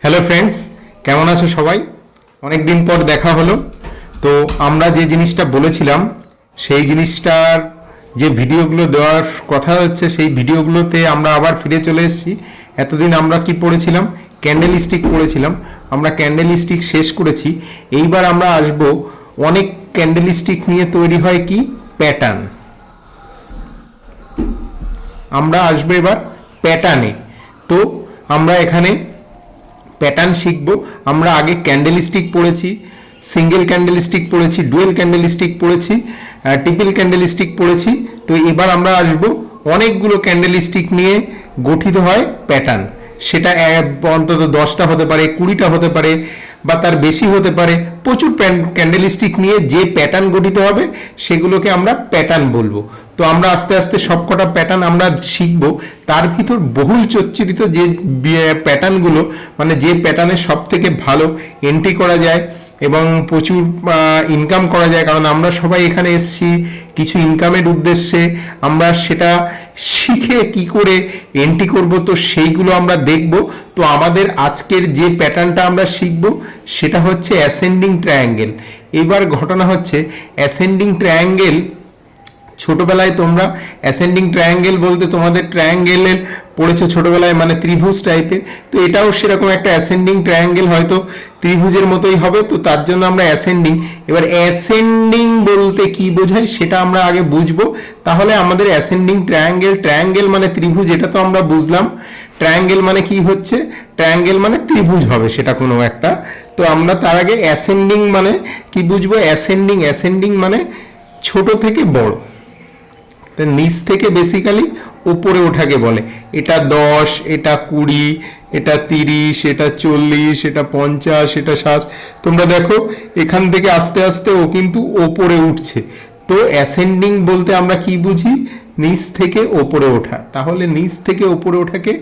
Hello friends, কেমন আছো সবাই? অনেক দিন পর দেখা হলো। তো আমরা যে জিনিসটা বলেছিলাম সেই জিনিসটার যে ভিডিওগুলো দেওয়ার কথা হচ্ছে, সেই ভিডিওগুলোতে আমরা আবার ফিরে চলে এসেছি। এতদিন আমরা কি পড়েছিলাম? ক্যান্ডেল স্টিক পড়েছিলাম। আমরা ক্যান্ডেল স্টিক শেষ করেছি। এইবার আমরা আসব অনেক ক্যান্ডেল স্টিক নিয়ে তৈরি হয় কি প্যাটার্ন। আমরা আসবো এবার প্যাটার্নে। তো আমরা এখানে প্যাটার্ন শিখব। আমরা আগে ক্যান্ডেল স্টিক পড়েছি, সিঙ্গেল ক্যান্ডেল স্টিক পড়েছি, ডুয়েল ক্যান্ডেল স্টিক পড়েছি, ট্রিপল ক্যান্ডেল স্টিক পড়েছি। তো এবার আমরা আসব অনেকগুলো ক্যান্ডেল স্টিক নিয়ে গঠিত হয় প্যাটার্ন। সেটা অন্তত 10টা হতে পারে, 20টা হতে পারে, বা তার বেশি হতে পারে। প্রচুর ক্যান্ডেল স্টিক নিয়ে যে প্যাটার্ন গঠিত হবে সেগুলোকে আমরা প্যাটার্ন বলবো। তো আমরা আস্তে আস্তে সবকটা প্যাটার্ন আমরা শিখব। তার ভিতর বহুল চর্চিত যে প্যাটার্নগুলো, মানে যে প্যাটার্নে সব থেকে ভালো এন্ট্রি করা যায় এবং প্রচুর ইনকাম করা যায়, কারণ আমরা সবাই এখানে এসেছি কিছু ইনকামের উদ্দেশ্যে। আমরা সেটা শিখে কি করে এন্ট্রি করব, তো সেইগুলো আমরা দেখব। তো আমাদের আজকের যে প্যাটার্নটা আমরা শিখব সেটা হচ্ছে অ্যাসেন্ডিং ট্রায়াঙ্গেল। এবার ঘটনা হচ্ছে অ্যাসেন্ডিং ট্রায়াঙ্গেল, ছোটবেলায় তোমরা অ্যাসেন্ডিং ট্রায়াঙ্গেল বলতে তোমাদের ট্রায়াঙ্গেলের পড়েছো ছোটবেলায়, মানে ত্রিভুজ টাইপের। তো এটাও সেরকম একটা অ্যাসেন্ডিং ট্রায়াঙ্গেল, হয়তো ত্রিভুজের মতোই হবে। তো তার জন্য আমরা অ্যাসেন্ডিং, এবার অ্যাসেন্ডিং বলতে কি বোঝায় সেটা আমরা আগে বুঝবো। তাহলে আমাদের অ্যাসেন্ডিং ট্রায়াঙ্গেল, ট্রায়াঙ্গেল মানে ত্রিভুজ, এটা তো আমরা বুঝলাম। ট্রায়াঙ্গেল মানে কি হচ্ছে? ট্রায়াঙ্গেল মানে ত্রিভুজ হবে সেটা কোনো একটা। তো আমরা তার আগে অ্যাসেন্ডিং মানে কি বুঝবো। অ্যাসেন্ডিং, অ্যাসেন্ডিং মানে ছোট থেকে বড়, নিচ থেকে বেসিক্যালি উপরে ওঠাকে বলে। এটা 10, এটা 20, এটা 30, এটা 40, এটা 50, এটা 60। তোমরা দেখো এখান থেকে আস্তে আস্তে ও কিন্তু ওপরে উঠছে। তো অ্যাসেন্ডিং বলতে আমরা কি বুঝি? নিচ থেকে ওপরে ওঠা। তাহলে নিচ থেকে ওপরে ওঠাকে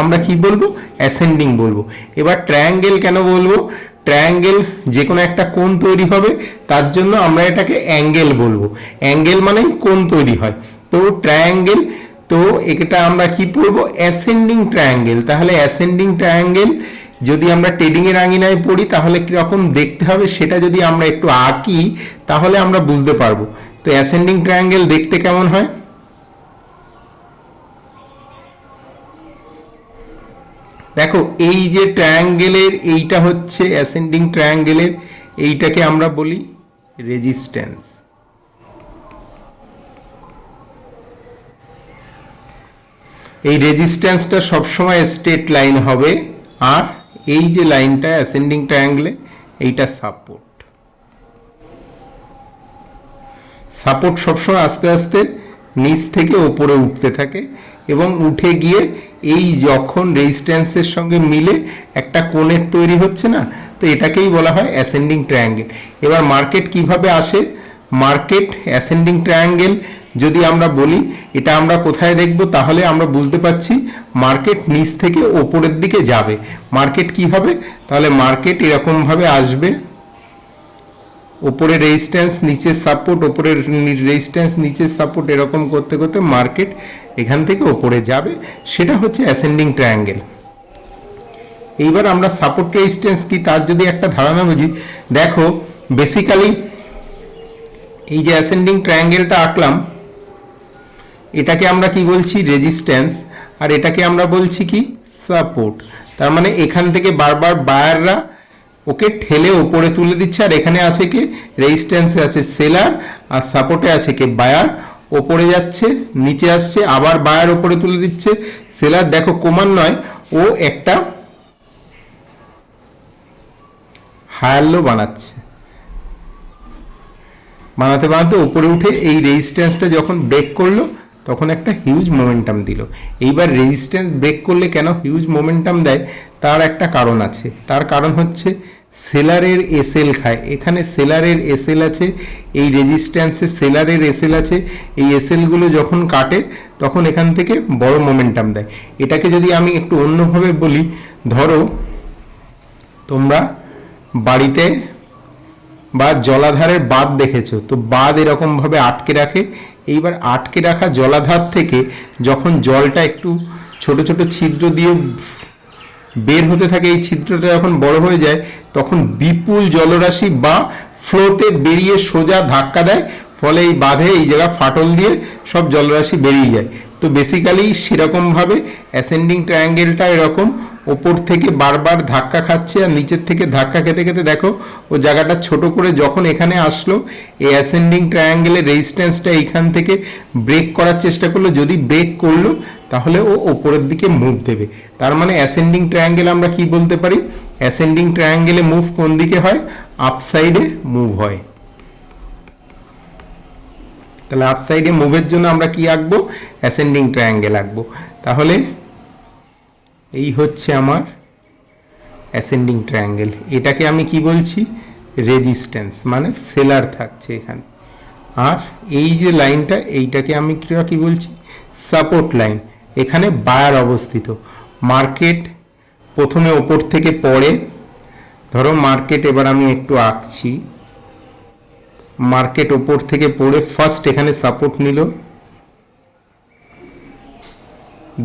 আমরা কি বলবো? অ্যাসেন্ডিং বলবো। এবার ট্রায়াঙ্গেল কেন বলবো? ট্রায়াঙ্গেল যে কোনো একটা কোণ তৈরি হবে, তার জন্য আমরা এটাকে অ্যাঙ্গেল বলবো। অ্যাঙ্গেল মানেই কোণ তৈরি হয়। তো ট্রায়াঙ্গেল, তো এটা আমরা কি পড়বো? Ascending triangle. তাহলে অ্যাসেন্ডিং ট্রায়াঙ্গেল যদি আমরা ট্রেডিং এর আঙিনায় পড়ি তাহলে কিরকম দেখতে হবে সেটা যদি আমরা একটু আঁকি তাহলে আমরা বুঝতে পারবো। তো অ্যাসেন্ডিং ট্রায়াঙ্গেল দেখতে কেমন হয়? দেখো এই যে ট্রায়াঙ্গেলের এইটা হচ্ছে অ্যাসেন্ডিং ট্রায়াঙ্গেলের, এইটাকে আমরা বলি রেজিস্ট্যান্স। এই রেজিস্ট্যান্সটা সবসময় স্ট্রেট লাইন হবে, আর এই যে লাইনটা অ্যাসেন্ডিং ট্রায়াঙ্গেলে এইটা সাপোর্ট। সাপোর্ট সবসময় আস্তে আস্তে নিচ থেকে ওপরে উঠতে থাকে এবং উঠে গিয়ে এই যখন রেজিস্ট্যান্সের সঙ্গে মিলে একটা কোণের তৈরি হচ্ছে না, তো এটাকেই বলা হয় অ্যাসেন্ডিং ট্রায়াঙ্গেল। এবার মার্কেট কিভাবে আসে? মার্কেট অ্যাসেন্ডিং ট্রায়াঙ্গেল যদি আমরা বলি, এটা আমরা কোথায় দেখব? তাহলে আমরা বুঝতে পারছি মার্কেট নিচ থেকে ওপরের দিকে যাবে। মার্কেট কি হবে? তাহলে মার্কেট এরকমভাবে আসবে, ওপরে রেজিস্ট্যান্স নিচে সাপোর্ট, ওপরের রেজিস্ট্যান্স নিচে সাপোর্ট, এরকম করতে করতে মার্কেট এখান থেকে ওপরে যাবে। সেটা হচ্ছে অ্যাসেন্ডিং ট্রায়াঙ্গেল। এইবার আমরা সাপোর্ট রেজিস্ট্যান্স কি তার যদি একটা ধারণা বুঝি, দেখো বেসিক্যালি এই যে অ্যাসেন্ডিং ট্রায়াঙ্গেলটা আঁকলাম, এটাকে আমরা কি বলছি? রেজিস্ট্যান্স। আর এটাকে আমরা বলছি কি? সাপোর্ট। তার মানে এখান থেকে বারবার বায়াররা ওকে ঠেলে ওপরে তুলে দিচ্ছে, আর এখানে আছে কি? রেজিস্ট্যান্সে আছে সেলার, আর সাপোর্টে আছে কি? বায়ার। ওপরে যাচ্ছে, নিচে আসছে, আবার বায়ার ওপরে তুলে দিচ্ছে। সেলার দেখো ক্রমান্বয়ে ও একটা হায়ার লো বানাচ্ছে, বানাতে বানাতে উপরে উঠে এই রেজিস্ট্যান্সটা যখন ব্রেক করলো তখন একটা হিউজ মোমেন্টাম দিল। এইবার রেজিস্ট্যান্স ব্রেক করলে কেন হিউজ মোমেন্টাম দেয় তার একটা কারণ আছে। তার কারণ হচ্ছে সেলারের এসএল খায়। এখানে সেলারের এসএল আছে, এই রেজিস্ট্যান্সে সেলারের এসএল আছে। এই এসএলগুলো যখন কাটে তখন এখান থেকে বড় মোমেন্টাম দেয়। এটাকে যদি আমি একটু অন্যভাবে বলি, ধরো তোমরা বাড়িতে বা জলাধারের বাঁধ দেখেছো, তো বাঁধ এরকমভাবে আটকে রাখে। এইবার আটকে রাখা জলাধার থেকে যখন জলটা একটু ছোট ছোট ছিদ্র দিয়ে বের হতে থাকে, এই ছিদ্রটা যখন বড় হয়ে যায় তখন বিপুল জলরাশি বা ফ্লোতে বেরিয়ে সোজা ধাক্কা দেয়, ফলে এই বাঁধে এই জায়গা ফাটল দিয়ে সব জলরাশি বেরিয়ে যায়। তো বেসিক্যালি সেরকমভাবে অ্যাসেন্ডিং ট্রায়াঙ্গেলটা এরকম ওপর থেকে বারবার ধাক্কা খাচ্ছে আর নিচের থেকে ধাক্কা খেতে খেতে দেখো ও জায়গাটা ছোট করে যখন এখানে আসলো, এই অ্যাসেন্ডিং ট্রায়াঙ্গেলের রেজিস্ট্যান্সটা এইখান থেকে ব্রেক করার চেষ্টা করলো, যদি ব্রেক করলো তাহলে ও ওপরের দিকে মুভ দেবে। তার মানে অ্যাসেন্ডিং ট্রায়াঙ্গেল আমরা কি বলতে পারি, অ্যাসেন্ডিং ট্রায়াঙ্গেলে মুভ কোন দিকে হয়, আপ সাইডে মুভ হয়। তাহলে আপ সাইডে মুভের জন্য আমরা কি আঁকবো, অ্যাসেন্ডিং ট্রায়াঙ্গেল আঁকবো। তাহলে এই হচ্ছে আমার অ্যাসেন্ডিং ট্রায়াঙ্গেল, এটাকে আমি কি বলছি, রেজিস্ট্যান্স, মানে সেলার থাকছে এখানে। আর এই যে লাইনটা এইটাকে আমি কি বলছি, সাপোর্ট লাইন। এখানে বায়ার অবস্থিত, মার্কেট প্রথমে ওপর থেকে পড়ে, ধরো মার্কেট এবার আমি একটু আঁকছি, মার্কেট ওপর থেকে পড়ে ফার্স্ট এখানে সাপোর্ট নিল,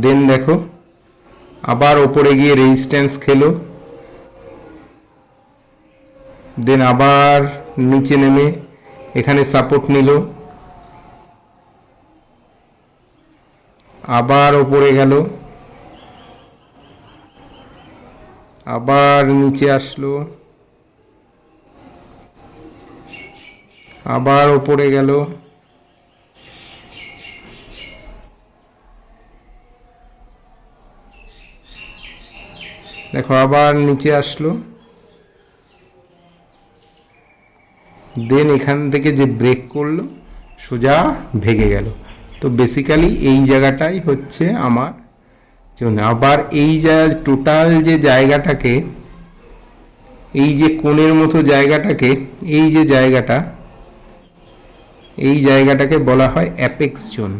দেন দেখো আবার ওপরে গিয়ে রেজিস্ট্যান্স খেলো, দেন আবার নিচে নেমে এখানে সাপোর্ট নিল, আবার ওপরে গেল, আবার নিচে আসলো, আবার ওপরে গেল, দেখো আবার নিচে আসলো, দেন এখান থেকে যে ব্রেক করলো সোজা ভেঙে গেল। তো বেসিক্যালি এই জায়গাটাই হচ্ছে আমার জন্য। আবার এই টোটাল যে জায়গাটাকে, এই যে কোণের মতো জায়গাটাকে, এই যে জায়গাটা, এই জায়গাটাকে বলা হয় অ্যাপেক্স জোন।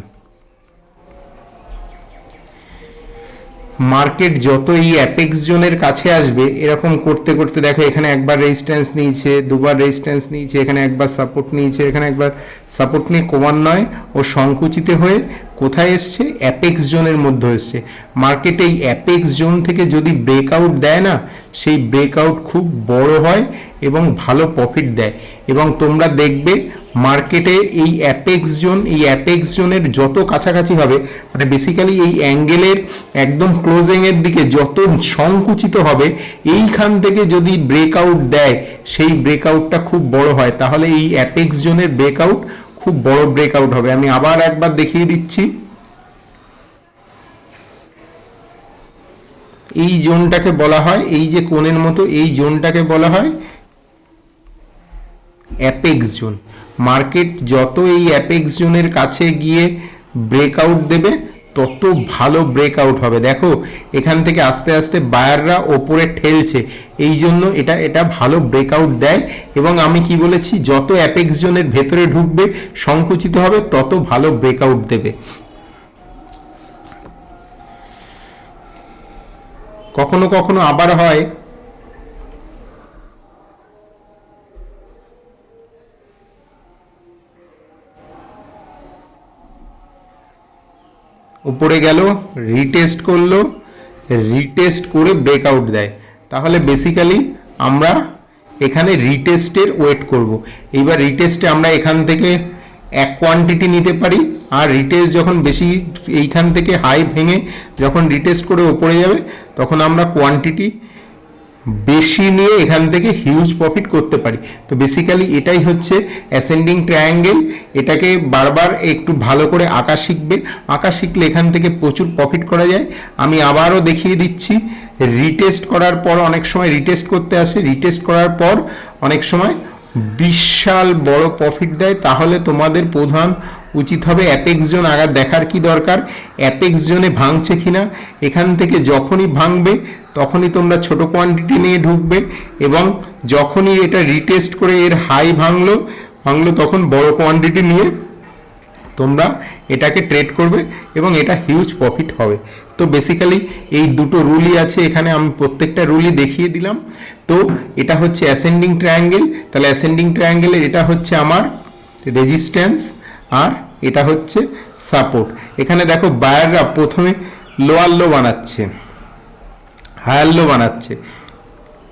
মার্কেট যত এই অ্যাপেক্স জোনের কাছে আসবে এরকম করতে করতে দেখো এখানে একবার রেজিস্ট্যান্স নিয়েছে, দুবার রেজিস্ট্যান্স নিয়েছে, এখানে একবার সাপোর্ট নিয়েছে, এখানে একবার সাপোর্ট নিয়ে ক্রমান্বয়ে ও সংকুচিত হয়ে কোথায় এসছে, অ্যাপেক্স জোনের মধ্যে এসছে। মার্কেটে এই অ্যাপেক্স জোন থেকে যদি ব্রেকআউট দেয় না, সেই ব্রেকআউট খুব বড় হয় এবং ভালো প্রফিট দেয়। এবং তোমরা দেখবে মার্কেটে এই অ্যাপেক্স জোন, এই অ্যাপেক্স জোনের যত কাছাকাছি হবে, মানে বেসিক্যালি এই অ্যাঙ্গেলের একদম ক্লোজিং এর দিকে যত সংকুচিত হবে, এইখান থেকে যদি ব্রেকআউট দেয় সেই ব্রেকআউটটা খুব বড় হয়, তাহলে এই অ্যাপেক্স জোনের ব্রেকআউট খুব বড় ব্রেকআউট হবে। আমি আবার একবার দেখিয়ে দিচ্ছি, এই জোনটাকে বলা হয়, এই যে কোণের মতো এই জোনটাকে বলা হয় অ্যাপেক্স জোন। মার্কেট যত এই অ্যাপেক্স জোনের কাছে গিয়ে ব্রেকআউট দেবে তত ভালো ব্রেকআউট হবে। দেখো এখান থেকে আস্তে আস্তে বায়াররা ওপরে ঠেলছে, এই জন্য এটা ভালো ব্রেকআউট দেয়। এবং আমি কি বলেছি, যত অ্যাপেক্স জোনের ভেতরে ঢুকবে সংকুচিত হবে তত ভালো ব্রেকআউট দেবে। কখনো কখনো আবার হয় উপরে গেল, রিটেস্ট করলো, রিটেস্ট করে ব্রেকআউট দেয়, তাহলে বেসিক্যালি আমরা এখানে রিটেস্টের ওয়েট করব। এইবার রিটেস্টে আমরা এখান থেকে এক কোয়ান্টিটি নিতে পারি, আর রিটেস্ট যখন বেশি এইখান থেকে হাই ভেঙে যখন রিটেস্ট করে ওপরে যাবে তখন আমরা কোয়ান্টিটি বেশি নিয়ে এখান থেকে হিউজ প্রফিট করতে পারি। তো বেসিক্যালি এটাই হচ্ছে অ্যাসেন্ডিং ট্রায়াঙ্গেল। এটাকে বারবার একটু ভালো করে আঁকা শিখবে, আঁকা শিখলে এখান থেকে প্রচুর প্রফিট করা যায়। আমি আবারও দেখিয়ে দিচ্ছি, রিটেস্ট করার পর অনেক সময় রিটেস্ট করতে আসে, রিটেস্ট করার পর অনেক সময় বিশাল বড় প্রফিট দেয়। তাহলে তোমাদের প্রধান উচিত হবে অ্যাপেক্স জোন আগার দেখার কি দরকার, অ্যাপেক্স জোনে ভাঙছে কিনা। এখান থেকে যখনই ভাঙবে তখনই তোমরা ছোট কোয়ান্টিটি নিয়ে ঢুকবে, এবং যখনই এটা রিটেস্ট করে এর হাই ভাঙলো তখন বড় কোয়ান্টিটি নিয়ে তোমরা এটাকে ট্রেড করবে এবং এটা হিউজ প্রফিট হবে। তো বেসিক্যালি এই দুটো রুলই আছে এখানে, আমি প্রত্যেকটা রুলই দেখিয়ে দিলাম। তো এটা হচ্ছে অ্যাসেন্ডিং ট্রায়াঙ্গেল। তাহলে অ্যাসেন্ডিং ট্রায়াঙ্গেলের এটা হচ্ছে আমার রেজিস্ট্যান্স আর এটা হচ্ছে সাপোর্ট। এখানে দেখো বায়াররা প্রথমে লোয়ার লো বানাচ্ছে, হায়ার লো বানাচ্ছে,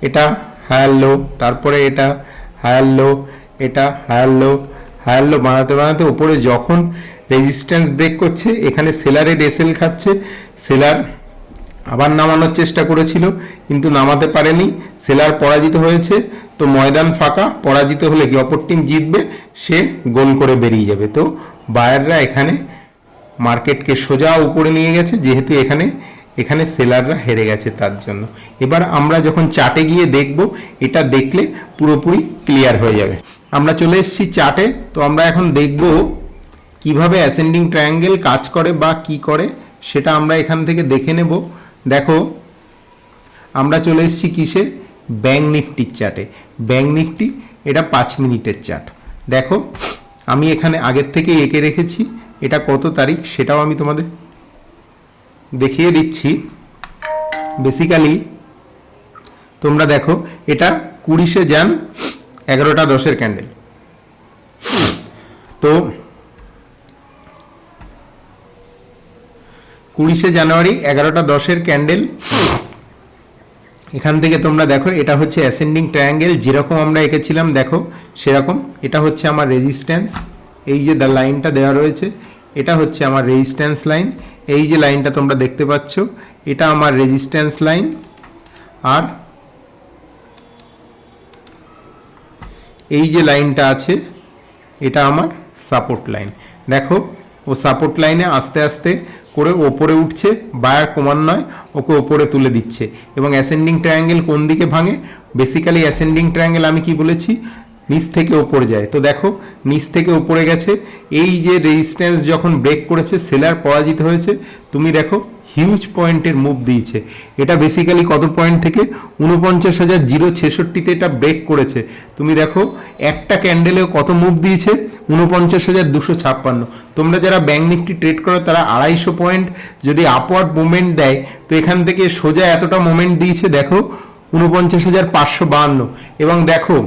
এটা হায়ার লো, তারপরে এটা হায়ার লো, এটা হায়ার লো, হায়ার লো বানাতে বানাতে উপরে যখন রেজিস্ট্যান্স ব্রেক করছে, এখানে সেলারের এসএল খাচ্ছে, সেলার আবার নামানোর চেষ্টা করেছিল কিন্তু নামাতে পারেনি, সেলার পরাজিত হয়েছে। তো ময়দান ফাঁকা, পরাজিত হলে কি অপর টিম জিতবে, সে গোল করে বেরিয়ে যাবে। তো বায়াররা এখানে মার্কেটকে সোজা উপরে নিয়ে গেছে, যেহেতু এখানে এখানে সেলাররা হেরে গেছে তার জন্য। এবার আমরা যখন চার্টে গিয়ে দেখব, এটা দেখলে পুরোপুরি ক্লিয়ার হয়ে যাবে। আমরা চলে এসেছি চার্টে। তো আমরা এখন দেখব কিভাবে অ্যাসেন্ডিং ট্রায়াঙ্গেল কাজ করে বা কি করে, সেটা আমরা এখান থেকে দেখে নেব। দেখো আমরা চলে এসেছি কিসে, ব্যাংক নিফটির চার্টে। ব্যাংক নিফটি এটা 5 মিনিটের চার্ট। দেখো আমি এখানে আগের থেকে এঁকে রেখেছি, এটা কত তারিখ সেটাও আমি তোমাদের দেখিয়ে দিচ্ছি। বেসিক্যালি তোমরা দেখো এটা 20শে জান 11টা 10-এর ক্যান্ডেল। তো 20শে জানুয়ারি 11টা 10-এর ক্যান্ডেল। এখান থেকে তোমরা দেখো এটা হচ্ছে অ্যাসেন্ডিং ট্রায়াঙ্গেল, যেরকম আমরা এঁকেছিলাম দেখো সেরকম। এটা হচ্ছে আমার রেজিস্ট্যান্স, এই যে লাইনটা দেওয়া রয়েছে এটা হচ্ছে আমার রেজিস্ট্যান্স লাইন। এই যে লাইনটা তোমরা দেখতে পাচ্ছ এটা আমার রেজিস্ট্যান্স লাইন, আর এই যে লাইনটা আছে এটা আমার সাপোর্ট লাইন। দেখো ও সাপোর্ট লাইনে আস্তে আস্তে করে ওপরে উঠছে, বায়ার ক্রমান্বয়ে ওকে ওপরে তুলে দিচ্ছে। এবং অ্যাসেন্ডিং ট্রায়াঙ্গেল কোন দিকে ভাঙে, বেসিক্যালি অ্যাসেন্ডিং ট্রায়াঙ্গেল আমি কি বলেছি, নিচ থেকে ওপরে যায়। তো দেখো নিচ থেকে ওপরে গেছে, এই যে রেজিস্ট্যান্স যখন ব্রেক করেছে সেলার পরাজিত হয়েছে। তুমি দেখো হিউজ পয়েন্টের মুভ দিয়েছে, এটা বেসিক্যালি কত পয়েন্ট থেকে 49,066-তে এটা ব্রেক করেছে। তুমি দেখো একটা ক্যান্ডেলেও কত মুভ দিয়েছে, 49,256। তোমরা যারা ব্যাংক নিফটি ট্রেড করো তারা 250 পয়েন্ট যদি আপওয়ার্ড মুভমেন্ট দেয়, তো এখান থেকে সোজা এতটা মুভমেন্ট দিয়েছে দেখো 49,552। এবং দেখো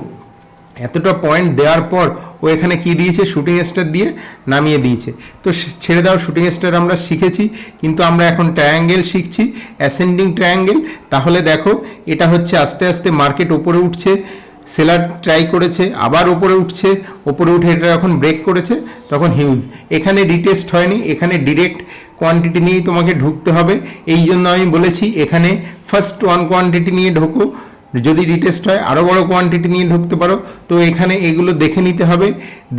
এতটা পয়েন্ট দেওয়ার পর ও এখানে কি দিয়েছে, শুটিং স্টার দিয়ে নামিয়ে দিয়েছে। তো ছেড়ে দাও, শুটিং স্টার আমরা শিখেছি, কিন্তু আমরা এখন ট্রায়াঙ্গেল শিখছি, অ্যাসেন্ডিং ট্রায়াঙ্গেল। তাহলে দেখো এটা হচ্ছে আস্তে আস্তে মার্কেট ওপরে উঠছে, সেলার ট্রাই করেছে, আবার ওপরে উঠছে, ওপরে উঠে এটা যখন ব্রেক করেছে তখন হিউজ। এখানে রিটেস্ট হয়নি, এখানে ডিরেক্ট কোয়ান্টিটি নিয়েই তোমাকে ঢুকতে হবে। এই জন্য আমি বলেছি এখানে ফার্স্ট ওয়ান কোয়ান্টিটি নিয়ে ঢোকো, যদি রিটেস্ট হয় আরও বড় কোয়ান্টিটি নিয়ে ঢুকতে পারো। তো এখানে এগুলো দেখে নিতে হবে,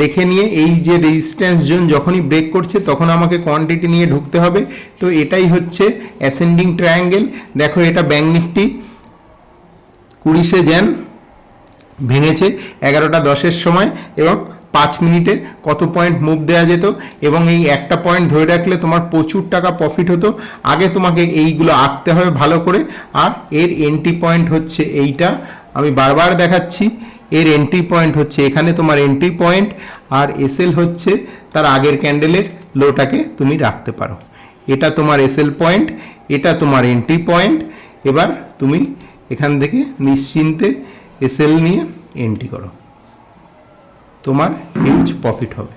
দেখে নিয়ে এই যে রেজিস্ট্যান্স জোন যখনই ব্রেক করছে তখন আমাকে কোয়ান্টিটি নিয়ে ঢুকতে হবে। তো এটাই হচ্ছে অ্যাসেন্ডিং ট্রায়াঙ্গেল। দেখো এটা ব্যাংক নিফটি 20শে জান ভেঙেছে 11টা 10-এর সময়, এবং 5 মিনিটে কত পয়েন্ট মুভ দেওয়া যেত, এবং এই একটা পয়েন্ট ধরে রাখলে তোমার প্রচুর টাকা প্রফিট হতো। আগে তোমাকে এইগুলো আঁকতে হবে ভালো করে। আর এর এন্ট্রি পয়েন্ট হচ্ছে এইটা, আমি বারবার দেখাচ্ছি, এর এন্ট্রি পয়েন্ট হচ্ছে এখানে তোমার এন্ট্রি পয়েন্ট, আর এসএল হচ্ছে তার আগের ক্যান্ডেলের লোটাকে তুমি রাখতে পারো। এটা তোমার এসএল পয়েন্ট, এটা তোমার এন্ট্রি পয়েন্ট। এবার তুমি এখান থেকে নিশ্চিন্তে এসএল নিয়ে এন্ট্রি করো, তোমার হিউজ প্রফিট হবে।